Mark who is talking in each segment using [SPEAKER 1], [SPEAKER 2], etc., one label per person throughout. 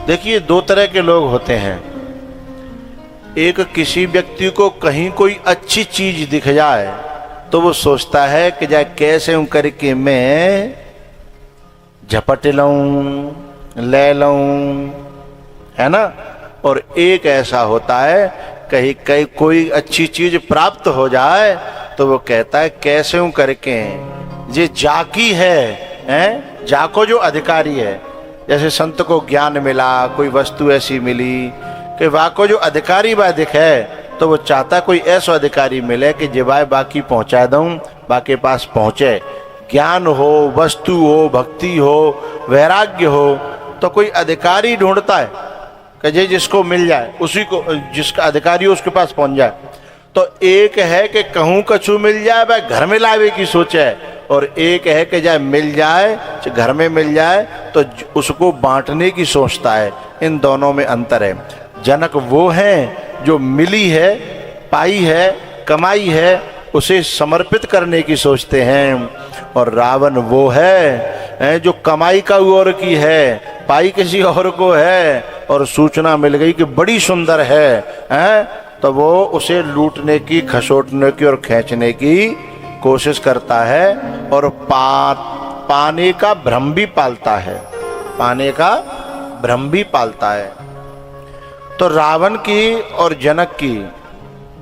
[SPEAKER 1] देखिए, दो तरह के लोग होते हैं। एक, किसी व्यक्ति को कहीं कोई अच्छी चीज दिख जाए तो वो सोचता है कि जाए कैसे हूं करके मैं झपट लूं, ले लूं, है ना। और एक ऐसा होता है, कहीं कहीं कोई अच्छी चीज प्राप्त हो जाए तो वो कहता है कैसे हूं करके ये जाकी है, जाको जो अधिकारी है। जैसे संत को ज्ञान मिला, कोई वस्तु ऐसी मिली कि वाको जो अधिकारी बा दिखे, तो वो चाहता कोई ऐसा अधिकारी मिले कि जिवाए बाकी पहुंचा दूं, बाकी पास पहुंचे। ज्ञान हो, वस्तु हो, भक्ति हो, वैराग्य हो, तो कोई अधिकारी ढूंढता है कि जे जिसको मिल जाए, उसी को, जिसका अधिकारी हो उसके पास पहुंच जाए। तो एक है कि कहूँ कछु मिल जाए भाई घर में लावे की सोच है, और एक है कि जाए मिल जाए, घर में मिल जाए तो उसको बांटने की सोचता है। इन दोनों में अंतर है। जनक वो हैं जो मिली है, पाई है, कमाई है, उसे समर्पित करने की सोचते हैं। और रावण वो है जो कमाई का और की है, पाई किसी और को है, और सूचना मिल गई कि बड़ी सुंदर है, तो वो उसे लूटने की, खसोटने की और खींचने की कोशिश करता है। और पाने का भ्रम भी पालता है, पाने का भ्रम भी पालता है। तो रावण की और जनक की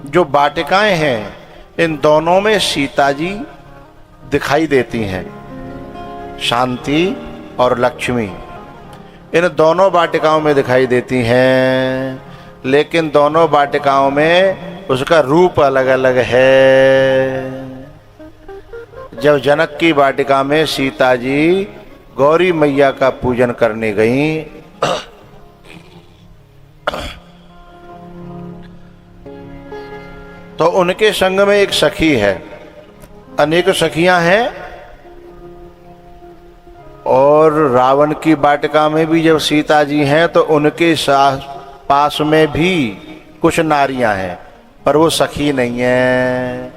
[SPEAKER 1] जो वाटिकाएं हैं, इन दोनों में सीता जी दिखाई देती हैं, शांति और लक्ष्मी इन दोनों वाटिकाओं में दिखाई देती हैं। लेकिन दोनों वाटिकाओं में उसका रूप अलग अलग है। जब जनक की वाटिका में सीता जी गौरी मैया का पूजन करने गईं, तो उनके संग में एक सखी है, अनेक सखियां हैं। और रावण की वाटिका में भी जब सीता जी हैं तो उनके पास में भी कुछ नारियां हैं, पर वो सखी नहीं है,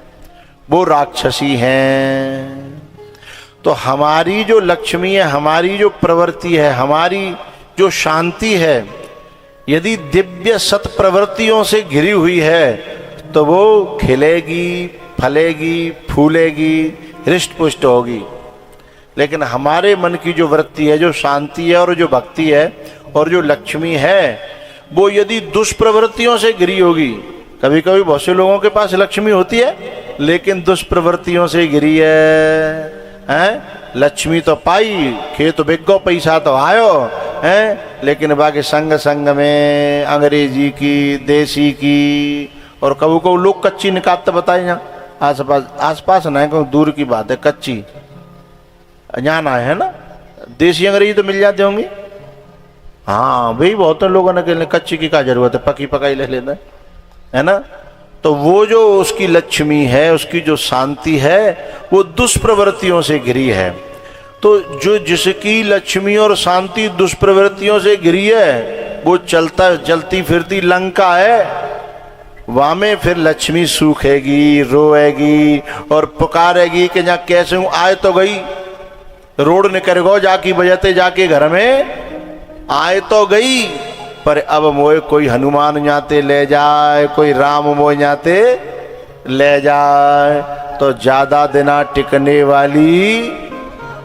[SPEAKER 1] वो राक्षसी हैं। तो हमारी जो लक्ष्मी है, हमारी जो प्रवृत्ति है, हमारी जो शांति है, यदि दिव्य सत प्रवृत्तियों से घिरी हुई है तो वो खिलेगी, फलेगी, फूलेगी, हृष्ट पुष्ट होगी। लेकिन हमारे मन की जो वृत्ति है, जो शांति है और जो भक्ति है और जो लक्ष्मी है, वो यदि दुष्प्रवृत्तियों से घिरी होगी, कभी कभी बहुत से लोगों के पास लक्ष्मी होती है लेकिन दुष्प्रवृत्तियों से घिरी है। लक्ष्मी तो पाई, खेत बिको, पैसा तो आयो है, लेकिन बाकी संग संग में अंग्रेजी की, देसी की, और कभी को लोग कच्ची निकालते बताए यहाँ आसपास नहीं, कहूँ दूर की बात है, कच्ची जाना है ना, देसी अंग्रेजी तो मिल जाते होंगे। हाँ भाई, बहुत लोगों ने कहने कच्ची की क्या जरूरत है, पकी पकाई ले लेना है ना। तो वो जो उसकी लक्ष्मी है, उसकी जो शांति है, वो दुष्प्रवृत्तियों से घिरी है। तो जो जिसकी लक्ष्मी और शांति दुष्प्रवृत्तियों से घिरी है, वो चलती फिरती लंका है। वहां में फिर लक्ष्मी सूखेगी, रोएगी और पुकारेगी कि जहाँ कैसे हूं, आए तो गई, रोड निकल गो जाकी बजते जाके घर में, आए तो गई, पर अब मोए कोई हनुमान जाते ले जाए, कोई राम मोए जाते ले जाए, तो ज्यादा दिना टिकने वाली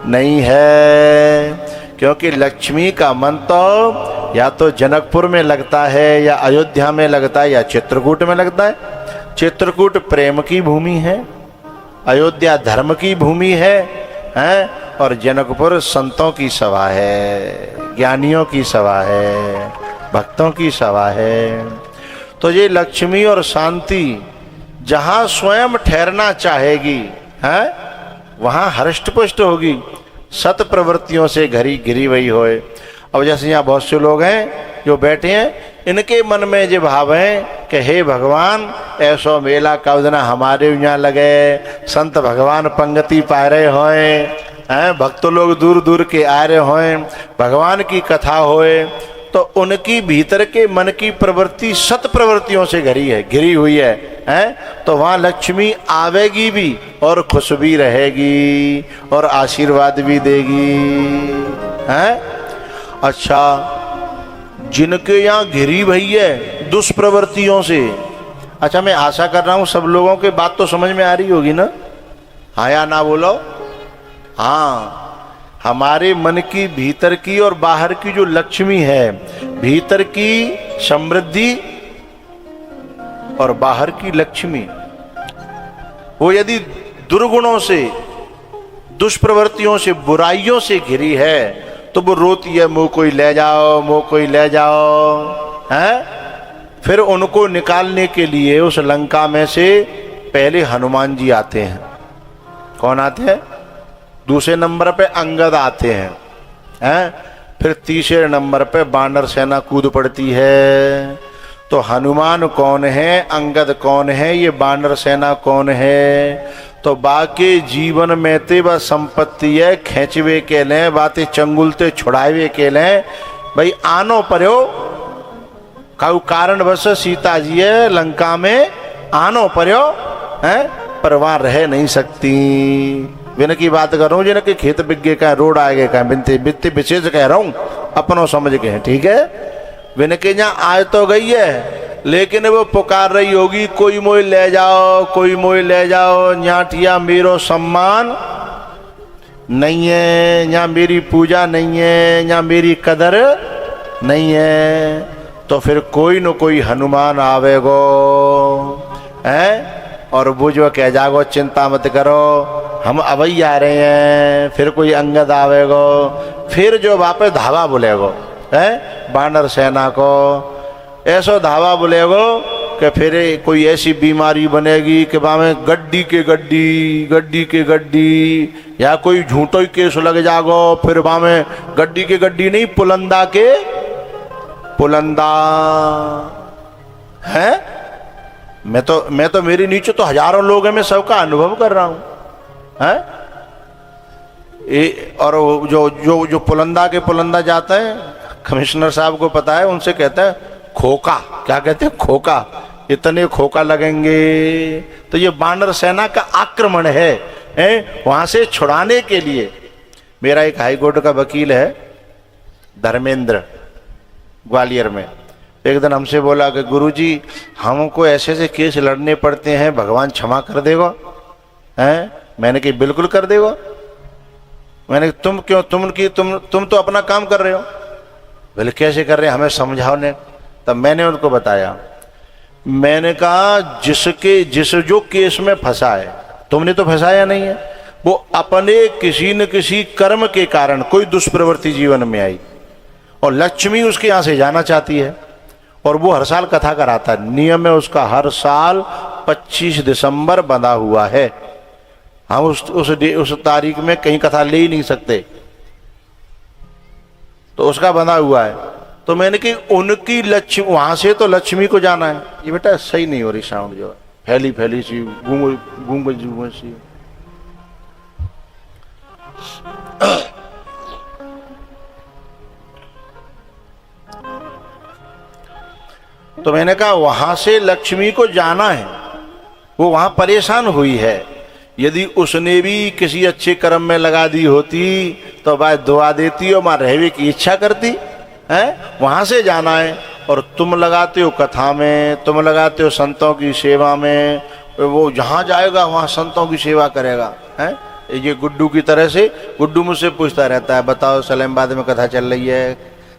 [SPEAKER 1] नहीं है। क्योंकि लक्ष्मी का मन तो या तो जनकपुर में लगता है, या अयोध्या में लगता है, या चित्रकूट में लगता है। चित्रकूट प्रेम की भूमि है, अयोध्या धर्म की भूमि है, और जनकपुर संतों की सभा है, ज्ञानियों की सभा है, भक्तों की सभा है। तो ये लक्ष्मी और शांति जहाँ स्वयं ठहरना चाहेगी, है वहाँ हृष्ट पुष्ट होगी, सत प्रवृत्तियों से घिरी हुई होए। अब जैसे यहाँ बहुत से लोग हैं जो बैठे हैं, इनके मन में ये भाव है कि हे भगवान, ऐसो मेला कब दिन हमारे यहाँ लगे, संत भगवान पंगति पा रहे होए हैं, भक्त लोग दूर दूर के आ रहे होए, भगवान की कथा होए, तो उनकी भीतर के मन की प्रवृत्ति सत प्रवृत्तियों से घिरी हुई है, तो वहाँ लक्ष्मी आवेगी भी और खुश भी रहेगी और आशीर्वाद भी देगी, हैं। अच्छा, जिनके यहाँ घिरी भई है दुष्प्रवृत्तियों से। अच्छा, मैं आशा कर रहा हूं सब लोगों के बात तो समझ में आ रही होगी ना? हाँ या ना बोलो? हाँ, हमारे मन की भीतर की और बाहर की जो लक्ष्मी है, भीतर की समृद्धि और बाहर की लक्ष्मी, वो यदि दुर्गुणों से, दुष्प्रवृत्तियों से, बुराइयों से घिरी है तो वो रोती है, मुंह कोई ले जाओ, मुंह कोई ले जाओ, हैं? फिर उनको निकालने के लिए उस लंका में से पहले हनुमान जी आते हैं। कौन आते हैं? दूसरे नंबर पे अंगद आते हैं, हैं? फिर तीसरे नंबर पे बानर सेना कूद पड़ती है। तो हनुमान कौन है, अंगद कौन है, ये बानर सेना कौन है? तो बाके जीवन में ते व संपत्ति है खेचवे के लें, बातें चंगुलते छुड़ावे के लें। भाई आनो पर्यो काउ कारण बस सीता जी है लंका में आनो पर्यो है, पर वहां रह नहीं सकती। विन की बात कर रहा हूँ, जिनके खेत बिग्गे का रोड आगे का बिनते बित्ते विशेष कह रहा हूँ, अपनों समझ के, ठीक है? विन के यहाँ आज तो गई है, लेकिन वो पुकार रही होगी, कोई मोई ले जाओ, कोई मोई ले जाओ, न्याठिया मेरो सम्मान नहीं है, यहाँ मेरी पूजा नहीं है, यहाँ मेरी कदर नहीं है। तो फिर कोई न कोई हनुमान आवेगो, हैं? और वो जो कह जागो चिंता मत करो, हम अवई आ रहे हैं। फिर कोई अंगद आवेगो, फिर जो वापस धावा बोलेगो, हैं? बानर सेना को ऐसो धावा बोलेगो कि फिर कोई ऐसी बीमारी बनेगी कि वहाँ गड्डी के गड्डी, गड्डी के गड्डी, या कोई झूठो ही केस लग जागो। फिर वहाँ गड्डी के गड्डी नहीं, पुलंदा के पुलंदा है। मैं तो मेरे नीचे तो हजारों लोग हैं, मैं सबका अनुभव कर रहा हूँ, हैं? और जो जो जो पुलंदा के पुलंदा जाते हैं, कमिश्नर साहब को पता है, उनसे कहता है खोका, क्या कहते हैं? खोका, इतने खोका लगेंगे। तो ये बानर सेना का आक्रमण है, वहां से छुड़ाने के लिए। मेरा एक हाई कोर्ट का वकील है धर्मेंद्र, ग्वालियर में, एक दिन हमसे बोला कि गुरुजी हमको ऐसे ऐसे केस लड़ने पड़ते हैं, भगवान क्षमा कर देगा, हैं? मैंने कहा बिल्कुल कर देगा। मैंने तुम क्यों, तुम तो अपना काम कर रहे हो। बोले कैसे कर रहे हैं, हमें समझाओ ने। तब मैंने उनको बताया, मैंने कहा जिस जो केस में फंसा है, तुमने तो फंसाया नहीं है, वो अपने किसी न किसी कर्म के कारण कोई दुष्प्रवृत्ति जीवन में आई और लक्ष्मी उसके यहाँ से जाना चाहती है, और वो हर साल कथा कराता है। नियम है उसका, हर साल 25 दिसंबर बंधा हुआ है। हम उस तारीख में कहीं कथा ले ही नहीं सकते, तो उसका बंधा हुआ है। तो मैंने कि उनकी लक्ष्मी, वहां से तो लक्ष्मी को जाना है। ये बेटा सही नहीं हो रही साउंड, जो है फैली सी गूंग सी। तो मैंने कहा वहां से लक्ष्मी को जाना है, वो वहां परेशान हुई है। यदि उसने भी किसी अच्छे कर्म में लगा दी होती तो बात दुआ देती और वहां रहने की इच्छा करती है। वहां से जाना है, और तुम लगाते हो कथा में, तुम लगाते हो संतों की सेवा में, वो जहां जाएगा वहां संतों की सेवा करेगा, है? ये गुड्डू की तरह से, गुड्डू मुझसे पूछता रहता है, बताओ सलेमबाद में कथा चल रही है,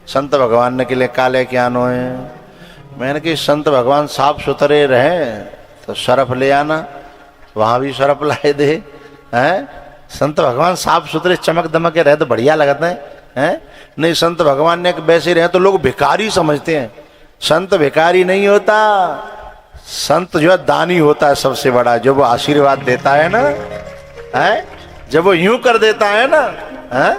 [SPEAKER 1] संत भगवान के लिए काले क्या नो है। मैंने कि संत भगवान साफ सुथरे रहे तो सरफ ले आना, वहां भी सरफ लाए दे, हैं? संत भगवान साफ सुथरे चमक दमक के रहे तो बढ़िया लगता है? नहीं, संत भगवान ने वैसे रहे तो लोग भिखारी समझते हैं। संत भिखारी नहीं होता, संत जो है दानी होता है सबसे बड़ा, जो वो आशीर्वाद देता है ना, है? जब वो यूं कर देता है ना, है?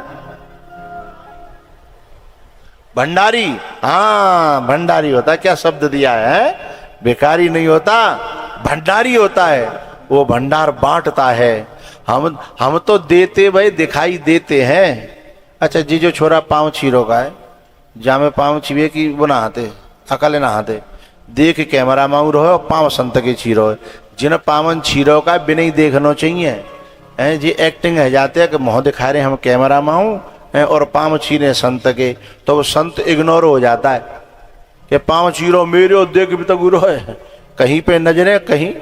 [SPEAKER 1] भंडारी, हाँ भंडारी होता है। क्या शब्द दिया है? भिखारी नहीं होता, भंडारी होता है। वो भंडार बांटता है। हम तो देते भाई दिखाई देते हैं। अच्छा जी, जो छोरा पाँव छीरो का है, जामे पाँव छीवे की वो नहाते, अकले नहाते, देख कैमरा माऊ रहो, पाँव संत के छीरो है। जिन पावन छीरो का बिना ही देखना चाहिए, हैं जी एक्टिंग है जाते हैं कि मुँह दिखा रहे हम कैमरा माऊ, और पाँव छीने संत के, तो वो संत इग्नोर हो जाता है कि पाँव चीरो मेरे देख भी तो गुरु है, कहीं पे नजरे कहीं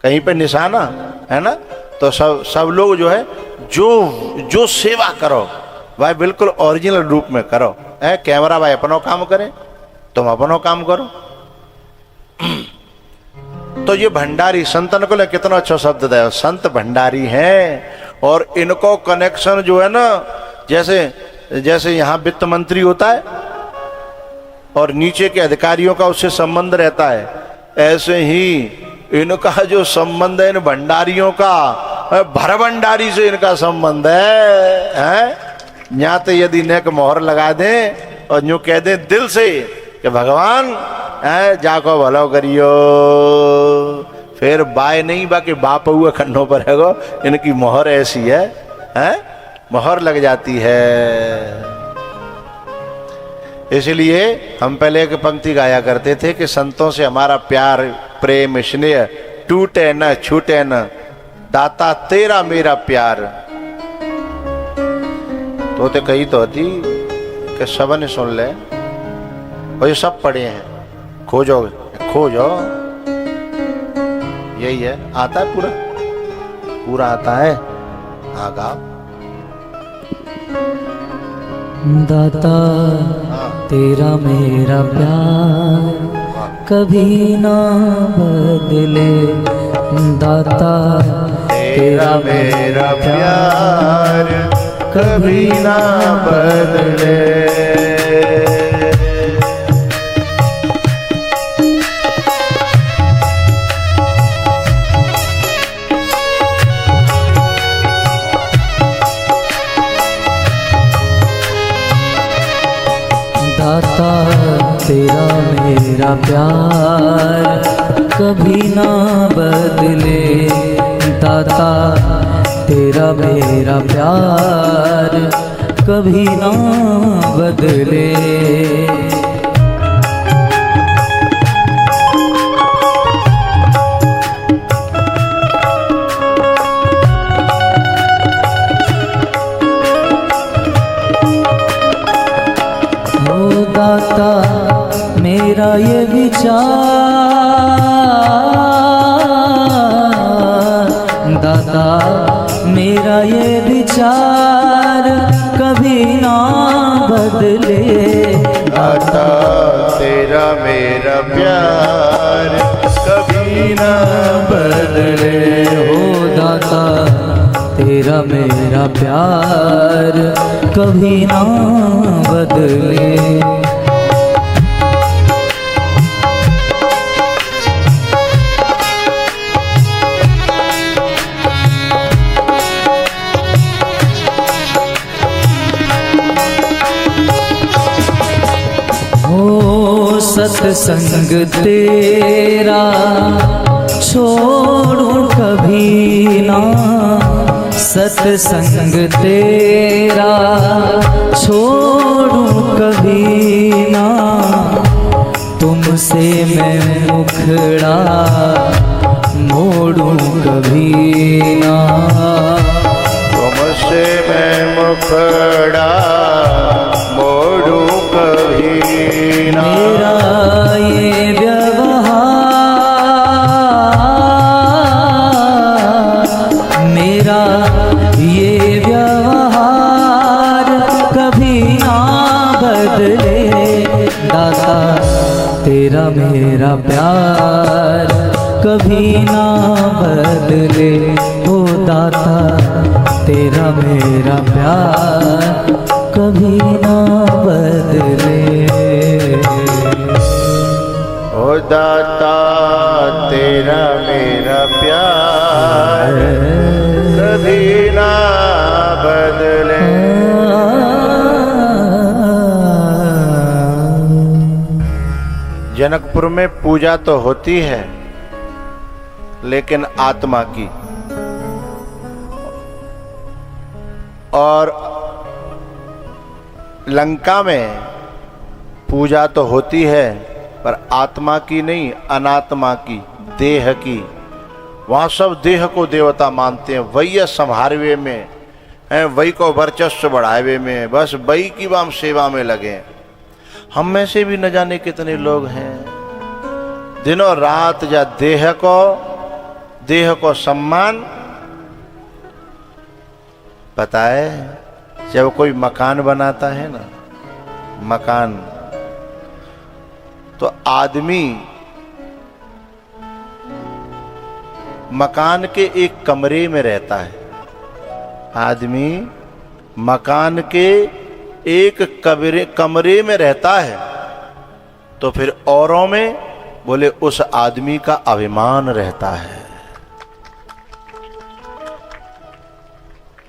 [SPEAKER 1] कहीं पे निशाना है ना। तो सब लोग जो है जो सेवा करो भाई बिल्कुल ओरिजिनल रूप में करो। है कैमरा भाई अपनो काम करे, तुम अपनो काम करो। तो ये भंडारी संतन को ले कितना अच्छा शब्द दिया, संत भंडारी हैं। और इनको कनेक्शन जो है ना, जैसे यहाँ वित्त मंत्री होता है और नीचे के अधिकारियों का उससे संबंध रहता है, ऐसे ही इनका जो संबंध है इन भंडारियों का, भर भंडारी से इनका संबंध है। यहाँ तो यदि नेक मोहर लगा दें और यूं कह दें दिल से कि भगवान जाको भलो करियो, फिर बाय नहीं बाकी बाप हुआ खन्नों पर है, इनकी मोहर ऐसी है मोहर लग जाती है। इसलिए हम पहले एक पंक्ति गाया करते थे कि संतों से हमारा प्यार प्रेम स्नेह टूटे न छूटे न, दाता तेरा मेरा प्यार। तो कही तो होती कि सबन सुन ले, और ये सब पढ़े हैं, खोजो यही है, आता है पूरा आता है। हाँ गाओ।
[SPEAKER 2] दाता तेरा मेरा प्यार कभी ना बदले, दाता
[SPEAKER 1] तेरा मेरा प्यार कभी ना बदले।
[SPEAKER 2] दाता तेरा मेरा प्यार कभी ना बदले, दाता तेरा मेरा प्यार कभी ना बदले। दाता मेरा ये विचार, दाता मेरा ये विचार कभी ना बदले,
[SPEAKER 1] दाता तेरा मेरा प्यार कभी ना बदले।
[SPEAKER 2] हो दाता तेरा मेरा प्यार कभी ना बदले। हो सत्संग तेरा छोड़ूं कभी ना, सत्संग तेरा छोड़ूं कभी ना, तुमसे मैं मुखड़ा मोड़ूं कभी ना,
[SPEAKER 1] तुमसे मैं मुखड़ा मोड़ूं कभी ना।
[SPEAKER 2] मेरा ये मेरा ये व्यवहार कभी ना बदले, दाता तेरा मेरा प्यार कभी ना बदले। ओ दाता तेरा मेरा प्यार कभी ना बदले।
[SPEAKER 1] ओ दाता तेरा मेरा प्यार कभी ना बदले। जनकपुर में पूजा तो होती है लेकिन आत्मा की, और लंका में पूजा तो होती है पर आत्मा की नहीं, अनात्मा की, देह की। वहाँ सब देह को देवता मानते हैं। वही संहारवे में हैं, वही को वर्चस्व बढ़ावे में, बस वही की हम सेवा में लगे। हम में से भी न जाने कितने लोग हैं दिनों रात जा देह को सम्मान। पता है जब कोई मकान बनाता है ना, मकान, तो आदमी मकान के एक कमरे में रहता है। आदमी मकान के एक कमरे में रहता है, तो फिर औरों में बोले उस आदमी का अभिमान रहता है।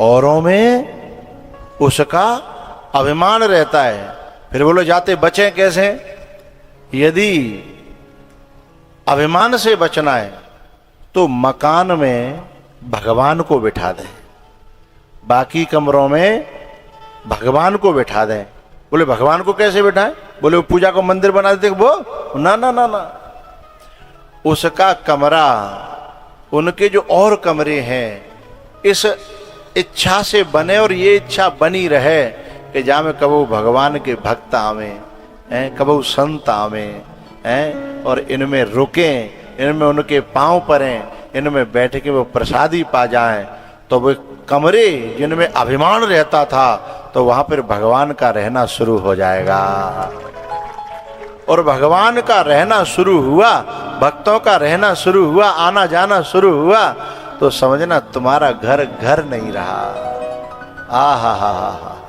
[SPEAKER 1] औरों में उसका अभिमान रहता है। फिर बोलो जाते बचें कैसे? यदि अभिमान से बचना है तो मकान में भगवान को बिठा दें, बाकी कमरों में भगवान को बिठा दें। बोले भगवान को कैसे बिठाएं? बोले वो पूजा को मंदिर बना देते वो, ना ना ना ना, उसका कमरा, उनके जो और कमरे हैं इस इच्छा से बने और ये इच्छा बनी रहे कि जहाँ में कबो भगवान के भक्त आवे हैं, कबो संत आवे हैं और इनमें रुकें, इनमें उनके पांव पड़ें, इनमें बैठ के वो प्रसादी पा जाएं। तो वो कमरे जिनमें अभिमान रहता था तो वहां पर भगवान का रहना शुरू हो जाएगा। और भगवान का रहना शुरू हुआ, भक्तों का रहना शुरू हुआ, आना जाना शुरू हुआ, तो समझना तुम्हारा घर घर नहीं रहा। हा,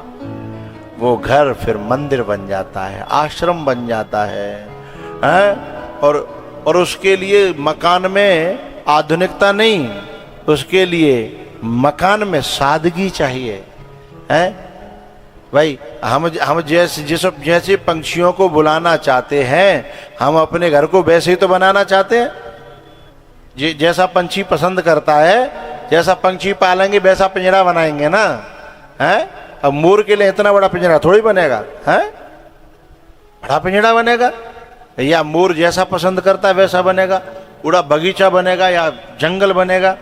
[SPEAKER 1] वो घर फिर मंदिर बन जाता है, आश्रम बन जाता है? और उसके लिए मकान में आधुनिकता नहीं, उसके लिए मकान में सादगी चाहिए है भाई। हम जैसे पंछियों को बुलाना चाहते हैं, हम अपने घर को वैसे ही तो बनाना चाहते हैं। जैसा पंछी पसंद करता है, जैसा पंछी पालेंगे वैसा पिंजरा बनाएंगे ना, है? अब मोर के लिए इतना बड़ा पिंजरा थोड़ी बनेगा, है? बड़ा पिंजरा बनेगा, या मोर जैसा पसंद करता है वैसा बनेगा, उड़ा बगीचा बनेगा या जंगल बनेगा।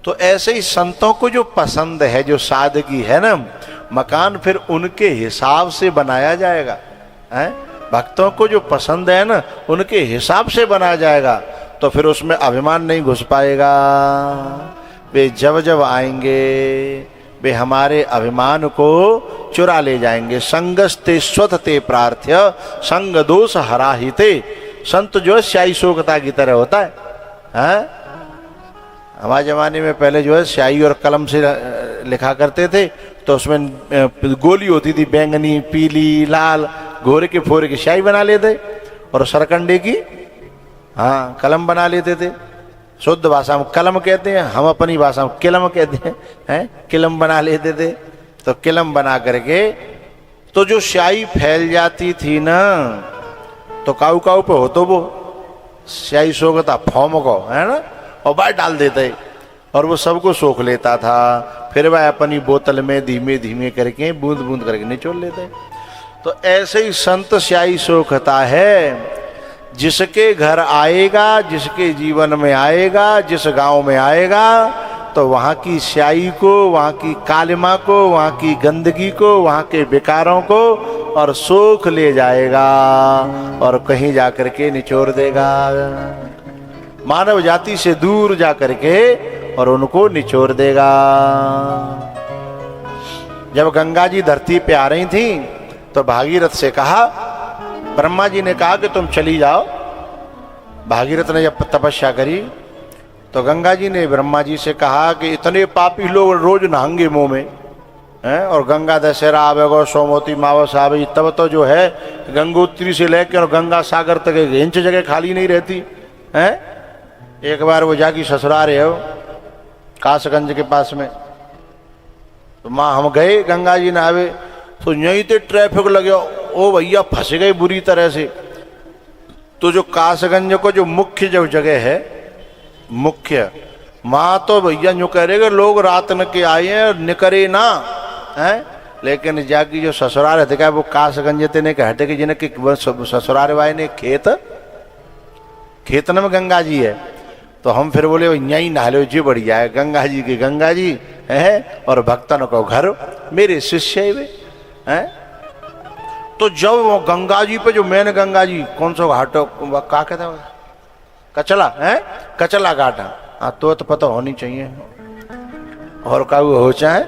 [SPEAKER 1] तो ऐसे ही संतों को जो पसंद है, जो सादगी है ना, मकान फिर उनके हिसाब से बनाया जाएगा, है? भक्तों को जो पसंद है ना, उनके हिसाब से बनाया जाएगा, तो फिर उसमें अभिमान नहीं घुस पाएगा। वे जब जब आएंगे वे हमारे अभिमान को चुरा ले जाएंगे। संगस्ते स्वतते प्रार्थ्य संग दोष हराहिते। संत जो है स्याही शोकता की तरह होता है? हमारे जमाने में पहले जो है स्याही और कलम से लिखा करते थे, तो उसमें गोली होती थी, बैंगनी, पीली, लाल, घोरे के फोरे की स्याही बना लेते, और सरकंडे की कलम बना लेते थे। शुद्ध भाषा में कलम कहते हैं, हम अपनी भाषा में किलम कहते हैं, किलम बना लेते थे। तो किलम बना करके तो जो स्याही फैल जाती थी ना, तो काऊ काऊ पे हो तो वो स्याही सोखता फॉर्म को, है ना, और बाहर डाल देते, और वो सबको सोख लेता था। फिर वह अपनी बोतल में धीमे धीमे करके बूंद बूंद करके निचोड़ लेते। तो ऐसे ही संत स्याही सोखता है। जिसके घर आएगा, जिसके जीवन में आएगा, जिस गांव में आएगा, तो वहाँ की स्याही को, वहाँ की कालिमा को, वहाँ की गंदगी को, वहाँ के विकारों को और सोख ले जाएगा और कहीं जाकर के निचोड़ देगा। मानव जाति से दूर जाकर के और उनको निचोड़ देगा। जब गंगा जी धरती पे आ रही थी तो भागीरथ से कहा, ब्रह्मा जी ने कहा कि तुम चली जाओ। भागीरथ ने जब तपस्या करी तो गंगा जी ने ब्रह्मा जी से कहा कि इतने पापी लोग रोज नहाएंगे मुंह में, हैं, और गंगा दशहरा आवेगा, सोमवती मावस आवे, तब तो जो है गंगोत्री से लेकर और गंगा सागर तक 1 इंच जगह खाली नहीं रहती है। एक बार वो जाकी ससुराल है कासगंज के पास में, तो माँ हम गए, गंगा जी नहावे, तो यहीं तो ट्रैफिक लगे, ओ भैया फंस गए बुरी तरह से। तो जो कासगंज को जो मुख्य जो जगह है, मुख्य माँ तो भैया यूँ कह रहे लोग रात न के आए हैं निकरे ना, है, लेकिन जाकी जो ससुराल है वो कासगंज तेने के हटे के जिनके ससुराल वाले ने खेतन में गंगा जी है। तो हम फिर बोले यहीं नहा लो जी, बढ़िया है गंगा जी की, गंगा जी है और भक्तन को घर मेरे शिष्य वे हैं। तो जब वो गंगा जी पे जो मैन गंगा जी कौन सा घाट क्या कहता है कचला है कचला घाट। हाँ तो पता होनी चाहिए और का हो चाहे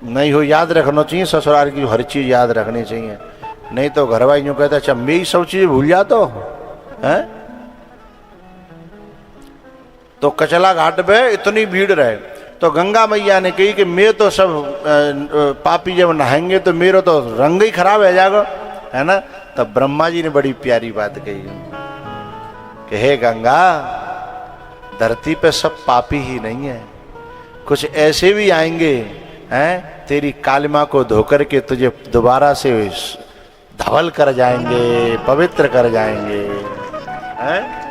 [SPEAKER 1] नहीं हो याद रखना चाहिए। ससुराल की हर चीज याद रखनी चाहिए नहीं तो घर वाली यूँ कहता अच्छा मैं ही सब चीज भूल जाता है। तो कचला घाट पे इतनी भीड़ रहे तो गंगा मैया ने कही कि मैं तो सब पापी जब नहाएंगे तो मेरा तो रंग ही खराब है जाएगा है ना। तब ब्रह्मा जी ने बड़ी प्यारी बात कही कि हे गंगा धरती पे सब पापी ही नहीं है कुछ ऐसे भी आएंगे हैं तेरी कालिमा को धोकर के तुझे दोबारा से धवल कर जाएंगे पवित्र कर जाएंगे हैं।